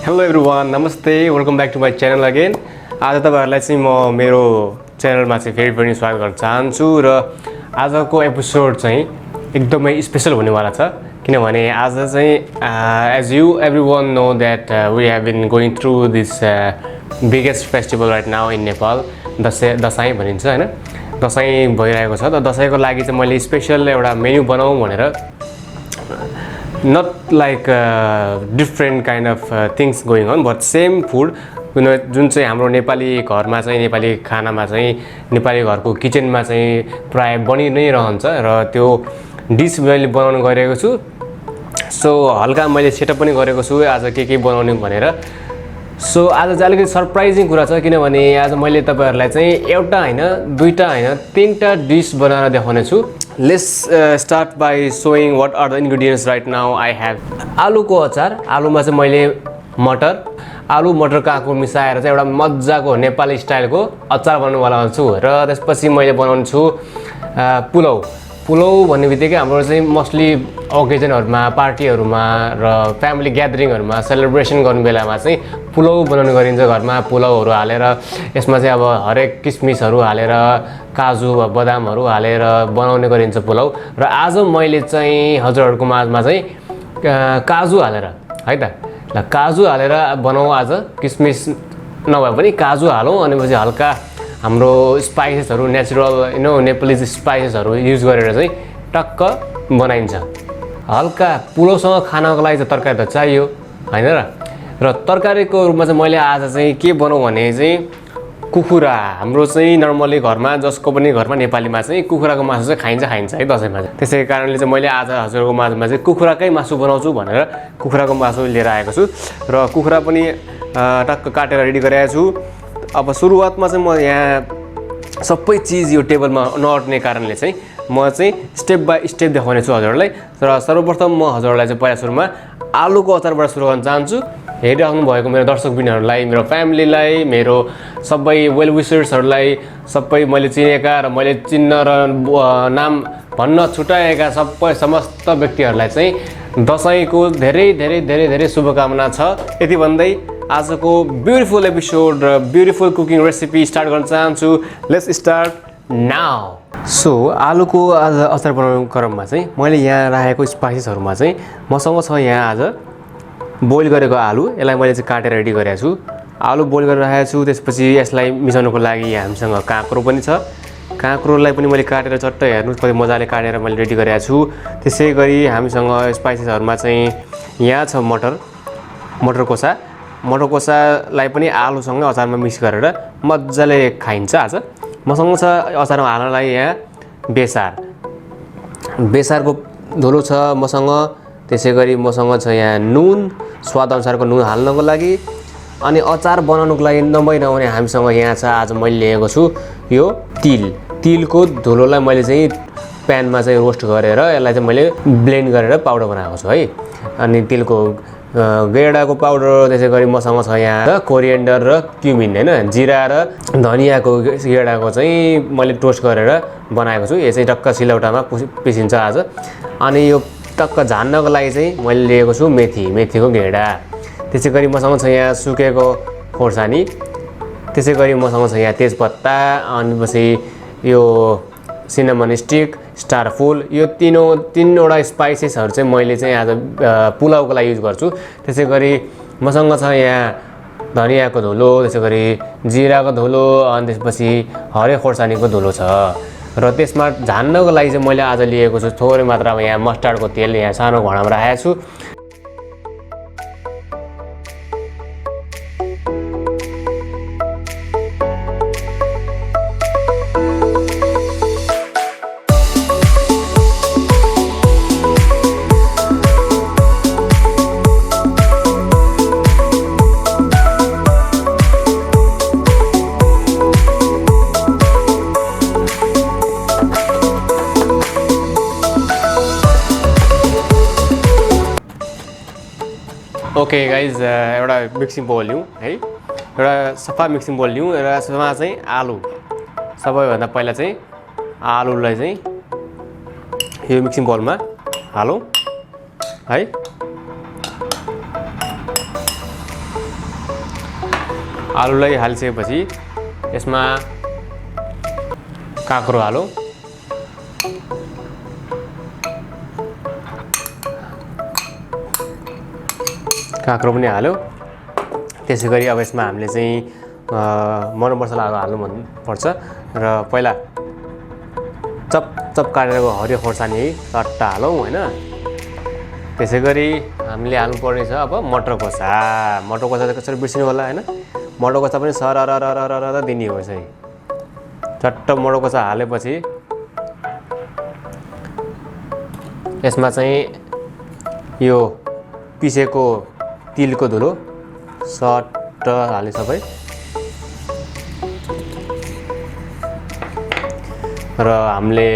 Hello everyone, नमस्ते, welcome back to my channel again. आज तपाईँहरूलाई चाहिँ म मेरो च्यानलमा चाहिँ फेरि पनि स्वागत गर्न चाहन्छु र आजको एपिसोड चाहिँ एकदमै स्पेसल हुनेवाला छ किनभने आज चाहिँ as you everyone know that we have been going through this biggest festival right now in Nepal. Dashain भनिन्छ होइन, दसैँ भइरहेको छ। त दसैँको लागि चाहिँ मैले स्पेसल एउटा मेन्यू बनाऊँ भनेर, not like different kind of things going on but same food जुन चाहिँ हाम्रो नेपाली घरमा चाहिँ नेपाली खानामा चाहिँ नेपाली घरको किचनमा चाहिँ प्राय बनि नै रहन्छ र त्यो डिस मैले बनाउन गइरहेको छु। सो हल्का मैले सेटअप पनि गरेको छु आज के बनाउने भनेर। सो आज चाहिँ अलिकति सरप्राइजिङ कुरा छ किनभने आज मैले तपाईहरुलाई चाहिँ एउटा हैन दुईटा हैन तीनटा डिस बनाएर देखाउने छु। Let's start by saying what are the ingredients right now I have. आलुको अचार, आलुमा चाहिँ मैले आलु मटर काँक्रो मिसाएर चाहिँ एउटा मज्जाको नेपाली स्टाइलको अचार बनाउनेवाला छु र त्यसपछि मैले बनाउने छु पुलाउ भन्ने बित्तिकै हाम्रो चाहिँ मोस्टली ओकेजनहरुमा, पार्टीहरुमा र फ्यामिली ग्यादरिङहरुमा सेलिब्रेसन गर्ने बेलामा चाहिँ पुलाउ बनाउने गरिन्छ। घरमा पुलाउहरु हालेर यसमा चाहिँ अब हरेक किसमिसहरु हालेर काजु बदामहरु हालेर बनाउने गरिन्छ पुलाउ। र आज मैले चाहिँ हजुरहरुको माझमा चाहिँ काजु हालेर है त, ल काजु हालेर बनाऊ। आज किसमिस नभए पनि काजु हालौं अनि पछि हल्का हाम्रो स्पाइसेसहरु नेचुरल नेपालीज स्पाइसेसहरु युज गरेर चाहिँ टक्क बनाइन्छ। हल्का पुलाउसँग खानको लागि चाहिँ तरकारी त चाहियो हैन र तरकारीको रूपमा चाहिँ मैले आज चाहिँ के बनाऊ भने चाहिँ कुखुरा। हाम्रो चाहिँ नर्मली घरमा जसको पनि घरमा नेपालीमा चाहिँ कुखुराको मासु चाहिँ खाइन्छ है दसैँमा। त्यसै कारणले चाहिँ मैले आज हजुरको माझमा चाहिँ कुखुराकै मासु बनाउँछु भनेर कुखुराको मासु लिएर आएको छु र कुखुरा पनि टक्क काटेर रेडी गरिरहेको छु। अब सुरुवातमा चाहिँ म यहाँ सबै चिज यो टेबलमा नअट्ने कारणले चाहिँ म चाहिँ स्टेप बाई स्टेप देखाउने छु हजुरहरूलाई। र सर्वप्रथम म हजुरहरूलाई चाहिँ पहिला सुरुमा आलुको अचारबाट सुरु गर्न चाहन्छु। हेरिराख्नु भएको मेरो दर्शकबिनहरूलाई, मेरो फ्यामिलीलाई, मेरो सबै वेल विशर्सहरूलाई, सबै मैले चिनेका र मैले चिन्न र नाम भन्न छुटाएका समस्त व्यक्तिहरूलाई चाहिँ दसैँको धेरै धेरै धेरै धेरै शुभकामना छ। यति भन्दै आजको ब्युटिफुल एपिसोड र ब्युटिफुल कुकिङ रेसिपी स्टार्ट गर्न चाहन्छु। Let's start now. सो आलुको आज अचार बनाउने क्रममा चाहिँ मैले यहाँ राखेको स्पाइसेसहरुमा चाहिँ मसँग छ यहाँ आज बोइल गरेको आलु। यसलाई मैले चाहिँ काटेर रेडी गरेको छु। आलु बोइल गरेर राखेको छु। त्यसपछि यसलाई मिसाउनको लागि हामीसँग काँक्रो पनि छ। काँक्रोलाई पनि मैले काटेर चट्ट हेर्नु कति मजाले काटेर मैले रेडी गरेको छु। त्यसै गरी हामीसँग स्पाइसेसहरुमा चाहिँ यहाँ छ मटर कोसालाई पनि आलुसँग अचारमा मिक्स गरेर मजाले खाइन्छ आज। मसँग छ अचारमा हाल्नलाई यहाँ बेसारको धुलो छ मसँग। त्यसै गरी मसँग छ यहाँ नुन, स्वाद अनुसारको नुन हाल्नको लागि। अनि अचार बनाउनको लागि नभने हामीसँग यहाँ छ आज मैले लिएको छु यो तिलको धुलोलाई मैले चाहिँ प्यानमा चाहिँ रोस्ट गरेर यसलाई चाहिँ मैले ब्लेन्ड गरेर पाउडर बनाएको छु है। अनि तिलको गेडाको पाउडर। त्यसै गरी मसँग छ यहाँ कोरिएन्डर र क्युमिन हैन, जिरा र धनियाको गेडाको चाहिँ मैले टोस्ट गरेर बनाएको छु। यो चाहिँ टक्क सिलौटामा पिसिन्छ आज। अनि यो टक्क झान्नको लागि चाहिँ मैले लिएको छु मेथीको गेडा। त्यसै गरी मसँग छ यहाँ सुकेको खोर्सानी। त्यसै गरी मसँग छ यहाँ तेजपत्ता, अनि पछि यो सिनामन स्टिक, स्टार फुल। यो तीनवटा स्पाइसेसहरु चाहिँ मैले चाहिँ आज पुलाउको लागि युज गर्छु। त्यसै गरी मसँग छ यहाँ धनियाको धुलो, त्यसै गरी जिराको धुलो, अनि त्यसपछि हरियो खोर्सानीको धुलो छ। र त्यसमा झान्नको लागि चाहिँ मैले आज लिएको छु थोरै मात्रामा यहाँ मस्टर्डको तेल। यहाँ सानो घडामा राखेको छु। ओके गाइज, एउटा मिक्सिङ बोल लिउँ है, एउटा सफा मिक्सिङ बोल लिउँ र यसमा चाहिँ आलु, सबैभन्दा पहिला चाहिँ आलुलाई चाहिँ यो मिक्सिङ बोलमा हालौँ है। आलुलाई हालिसकेपछि यसमा काँक्रो हालौँ। काँक्रो पनि हाल्यो। त्यसै गरी अब यसमा हामीले चाहिँ मर मसलाहरू हाल्नु पर्छ र पहिला चप चप काटेको हरियो खोर्सानी चट्टा हालौँ होइन। त्यसै गरी हामीले हाल्नुपर्ने छ अब मटर कोसा। मटर कोसा त कसरी बिर्सिनु होला होइन। मटर कोसा पनि सरररररर दिने हो यसरी। चट्ट मटर कोसा हालेपछि यसमा चाहिँ यो पिसेको तिलको धुलो सट्ट हाल्ने सबै र हामीले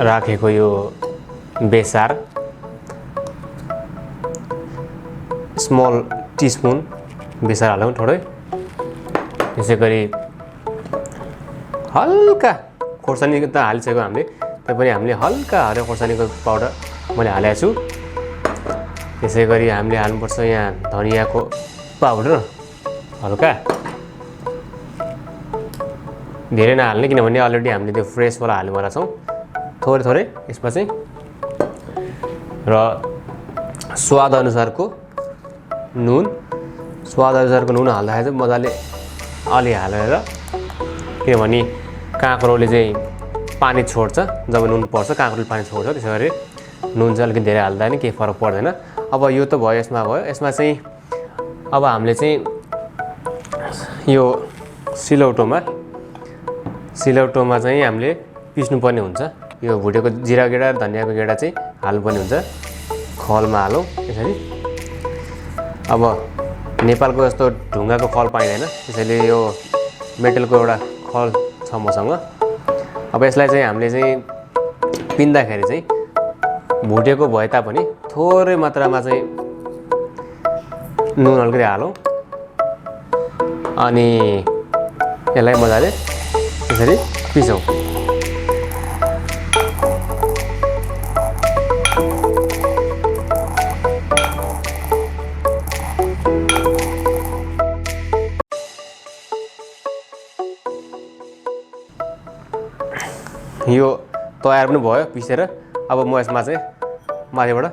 राखेको यो बेसार स्मल टीस्पून बेसार हालौँ थोरै। त्यसै गरी हल्का खोर्सानी त हालिसक्यो हामीले, तैपनि हामीले हल्का हरियो खोर्सानीको पाउडर मैले हालेको छु। त्यसै गरी हामीले हाल्नुपर्छ यहाँ धनियाको पाउडर हल्का, धेरै नहाल्ने किनभने अलरेडी हामीले त्यो फ्रेसवाला हाल्नुभएको छौँ। थोरै थोरै यसमा चाहिँ र स्वाद अनुसारको नुन। स्वाद अनुसारको नुन हाल्दाखेरि चाहिँ मजाले अलि हालेर, किनभने काँक्रोले चाहिँ पानी छोड्छ जब नुन पर्छ, काँक्रोले पानी छोड्छ। त्यसै गरी नुन चाहिँ अलिकति धेरै हाल्दा नि केही फरक पर्दैन। अब यो त भयो, यसमा भयो। यसमा चाहिँ अब हामीले चाहिँ यो सिलौटोमा चाहिँ हामीले पिस्नुपर्ने हुन्छ। यो भुटेको जिरा गेडा र धनियाको गेडा चाहिँ हाल्नुपर्ने हुन्छ। खलमा हालौँ यसरी। अब नेपालको जस्तो ढुङ्गाको खल पाइँदैन, त्यसैले यो मेटलको एउटा खल छ मसँग। अब यसलाई चाहिँ हामीले चाहिँ पिन्दाखेरि चाहिँ भुटेको भए तापनि थोरै मात्रामा चाहिँ नुन अलिकति हालौँ अनि यसलाई मजाले यसरी पिसौँ। यो तयार पनि भयो पिसेर। अब म यसमा चाहिँ माथिबाट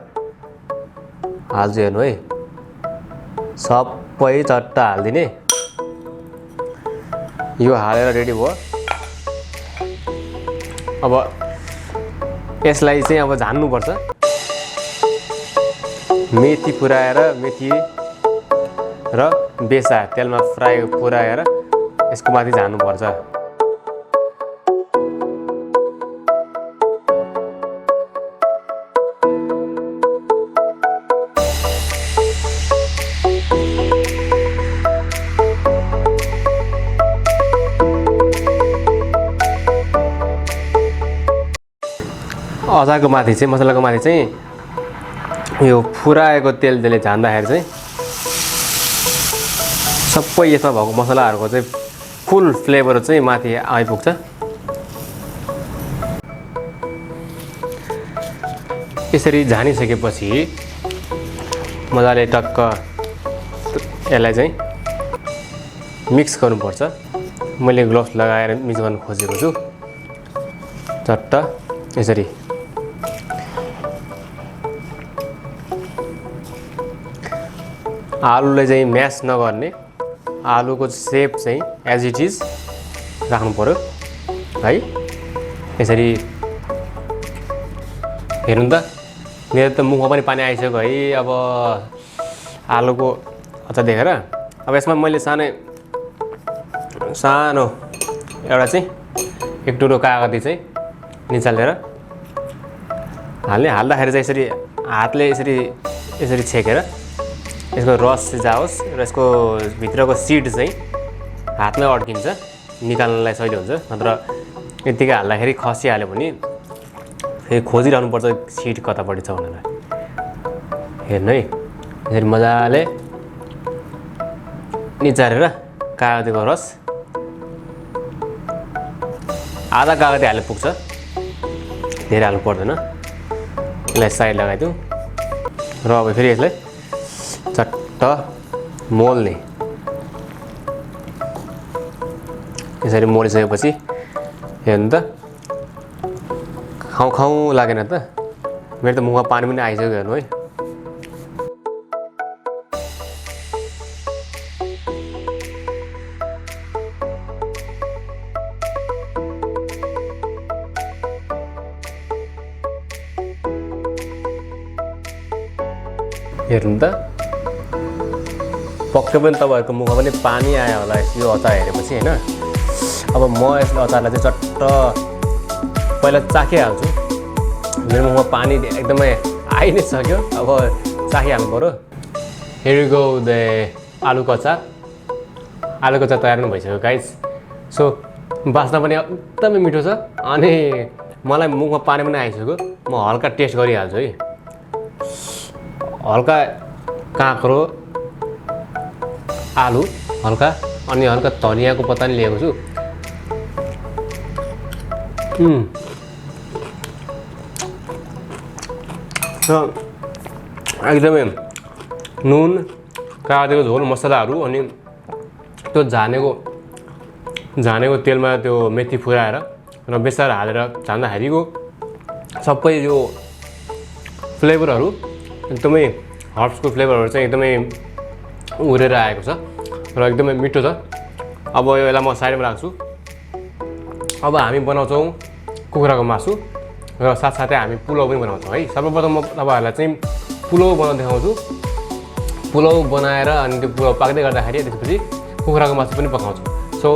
हाल्छु, हेर्नु है, सबै चट्टा हालिदिने। यो हालेर रेडी भयो। अब यसलाई चाहिँ अब झान्नुपर्छ। मेथी पुराएर, मेथी र बेसार तेलमा फ्राई पुराएर यसको माथि झान्नुपर्छ। अचारको माथि चाहिँ, मसलाको माथि चाहिँ यो फुराएको तेलले झान्दाखेरि चाहिँ सबै यसमा भएको मसलाहरूको चाहिँ फुल फ्लेभर चाहिँ माथि आइपुग्छ। यसरी झानिसकेपछि मजाले टक्क यसलाई चाहिँ मिक्स गर्नुपर्छ। मैले ग्लोभ्स लगाएर मिक्स गर्न खोजेको छु। चट्ट यसरी आलुलाई चाहिँ म्यास नगर्ने, आलुको सेप चाहिँ एज इट इज राख्नु पर्यो है। यसरी हेर्नु त, मेरो त मुखमा पनि पानी आइसक्यो है अब आलुको अचार देखेर। अब यसमा मैले सानो एउटा चाहिँ एक टुक्रो कागती चाहिँ निचालेर हाल्दाखेरि चाहिँ यसरी हातले यसरी छेकेर यसको रस चाहिँ जाओस् र यसको भित्रको सिड चाहिँ हातमै अड्किन्छ, निकाल्नलाई सजिलो हुन्छ। नत्र यतिकै हाल्दाखेरि खसिहाल्यो भने फेरि खोजिरहनु पर्छ सिड कतापट्टि छ भनेर। हेर्नु है, यसरी मजाले निचारेर कागतीको रस आधा कागती हाले पुग्छ, धेरै हाल्नु पर्दैन। यसलाई साइड लगाइदिउँ र अब फेरि यसलाई चट्ट मोल्ने यसरी मोलिसकेपछि हेर्नु त खाउँ खाउँ लागेन त मेरो त मुखमा पानी पनि आइसक्यो हेर्नु है हेर्नु त पक्कै पनि तपाईँहरूको मुखमा पनि पानी आयो होला यो अचार हेरेपछि होइन अब म यसले अचारलाई चाहिँ चट्ट पहिला चाखिहाल्छु मेरो मुखमा पानी एकदमै आइ नै सक्यो अब चाखिहाल्नु पऱ्यो हियर यु गो द आलुको अचार तयार नै भइसक्यो गाइस सो बास्ना पनि एकदमै मिठो छ अनि मलाई मुखमा पानी पनि आइसक्यो म हल्का टेस्ट गरिहाल्छु है हल्का काँक्रो आलु हल्का अनि हल्का धनियाँको पत्ता नि लिएको छु एकदमै नुन काटेको झोल मसलाहरू अनि त्यो झानेको तेलमा त्यो मेथी फुराएर र बेसार हालेर झान्दाखेरिको सबै यो फ्लेभरहरू एकदमै हर्ब्सको फ्लेभरहरू चाहिँ एकदमै उडेर आएको छ र एकदमै मिठो छ अब यसलाई म साइडमा राख्छु अब हामी बनाउँछौँ कुखुराको मासु र साथसाथै हामी पुलाउ पनि बनाउँछौँ है सर्वप्रथम म तपाईँहरूलाई चाहिँ पुलाउ बनाउन देखाउँछु पुलाउ बनाएर अनि त्यो पुलाउ पाक्दै गर्दाखेरि त्यसपछि कुखुराको मासु पनि पकाउँछु so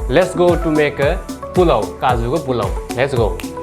let's go to make a pulao काजुको पुलाउ लेट्स गो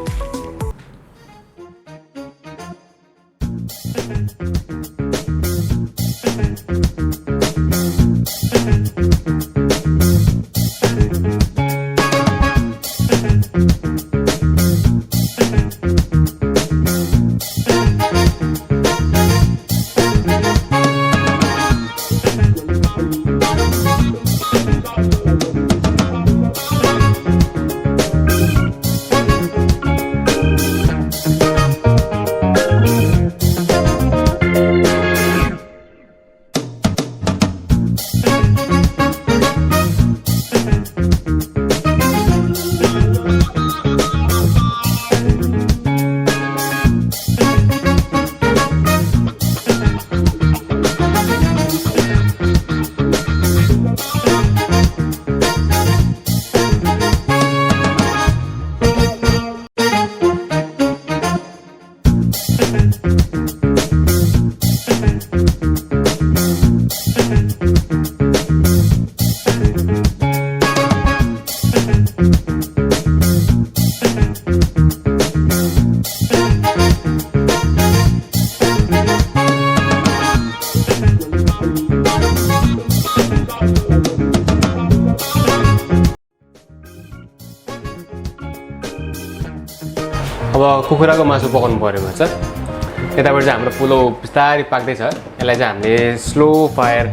अब कुखुराको मासु पकाउनु पऱ्यो भने चाहिँ यताबाट चाहिँ हाम्रो पुलाउ बिस्तारै पाक्दैछ यसलाई चाहिँ हामीले स्लो फायर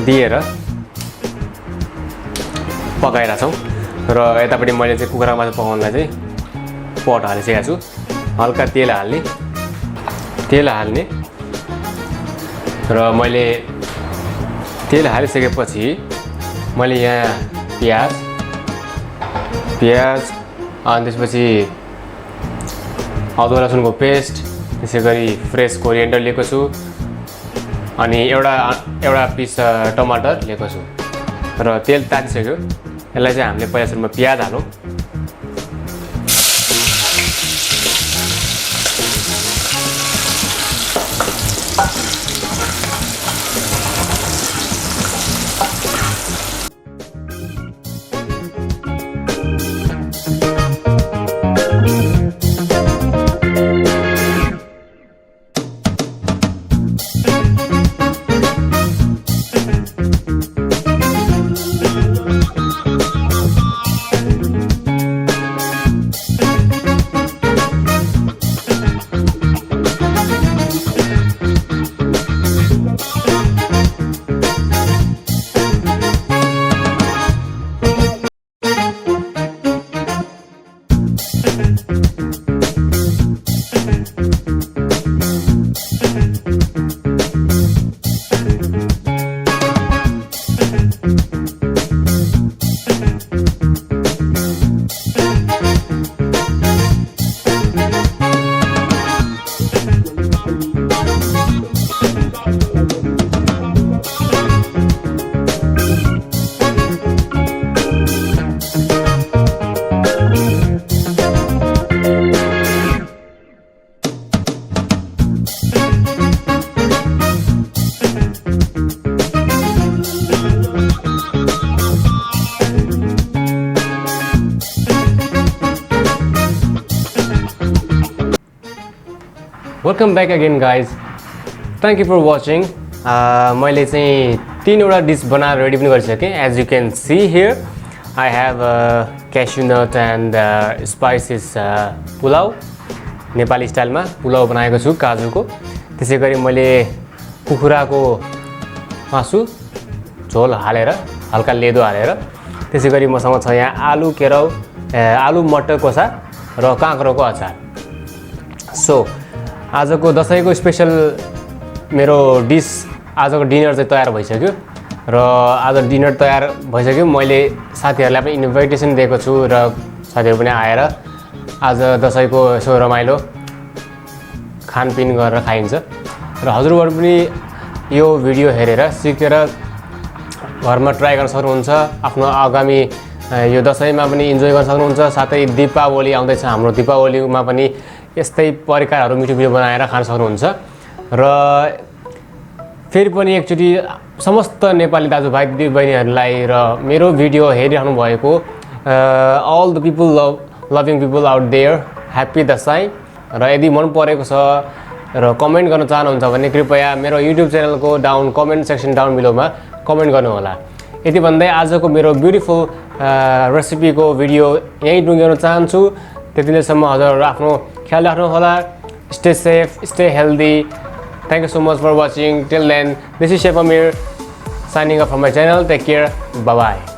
दिएर पकाइरहेछौँ र यतापट्टि मैले चाहिँ कुखुराको मासु पकाउनलाई चाहिँ पट हालिसकेको छु हल्का तेल हाल्ने र मैले तेल हालिसकेपछि मैले यहाँ प्याज अनि त्यसपछि अदुवा लसुनको पेस्ट त्यसै गरी फ्रेस कोरिएन्डर लिएको छु अनि एउटा पिस टमाटर लिएको छु र तेल तातिसक्यो यसलाई चाहिँ हामीले पहिला सुरुमा प्याज हालौँ welcome back again guys, thank you for watching. मैले चाहिँ 3वटा डिस बनाएर रेडी पनि गरिसकेँ। As you can see here I have cashew nut and spices pulao, Nepali स्टाइलमा पुलाउ बनाएको छु काजुको। त्यसै गरी मैले कुखुराको मासु झोल हालेर, हल्का लेदो हालेर, त्यसै गरी मसँग छ यहाँ आलु केराउ, आलु मटर कोसा र काँक्रोको अचार। सो आजको दसैँको स्पेसल मेरो डिस, आजको डिनर चाहिँ तयार भइसक्यो र आज डिनर तयार भइसक्यो। मैले साथीहरूलाई पनि इन्भिटेसन दिएको छु र साथीहरू पनि आएर आज दसैँको यसो रमाइलो खानपिन गरेर खाइन्छ र हजुरहरू पनि यो भिडियो हेरेर सिकेर घरमा ट्राई गर्न सक्नुहुन्छ। आफ्नो आगामी यो दसैँमा पनि इन्जोय गर्न सक्नुहुन्छ। साथै दीपावली आउँदैछ, हाम्रो दीपावलीमा पनि यस्तै परिकारहरू मिठो मिठो बनाएर खान सक्नुहुन्छ। र फेरि पनि एकचोटि समस्त नेपाली दाजुभाइ दिदीबहिनीहरूलाई र मेरो भिडियो हेरिरहनु भएको all the people loving people out there, happy Dashain. र यदि मन परेको छ र कमेन्ट गर्न चाहनुहुन्छ भने कृपया मेरो युट्युब च्यानलको कमेन्ट सेक्सन डाउन बिलोमा कमेन्ट गर्नुहोला। यति भन्दै आजको मेरो ब्युटिफुल रेसिपीको भिडियो यहीँ टुङ्ग्याउन चाहन्छु। त्यतिन्जेलसम्म हजुरहरू आफ्नो ख्याल राख्नुहोला। Stay safe, stay healthy. Thank you so much for watching. Till then, this is Chef Amir signing off from my channel. Take care. Bye bye.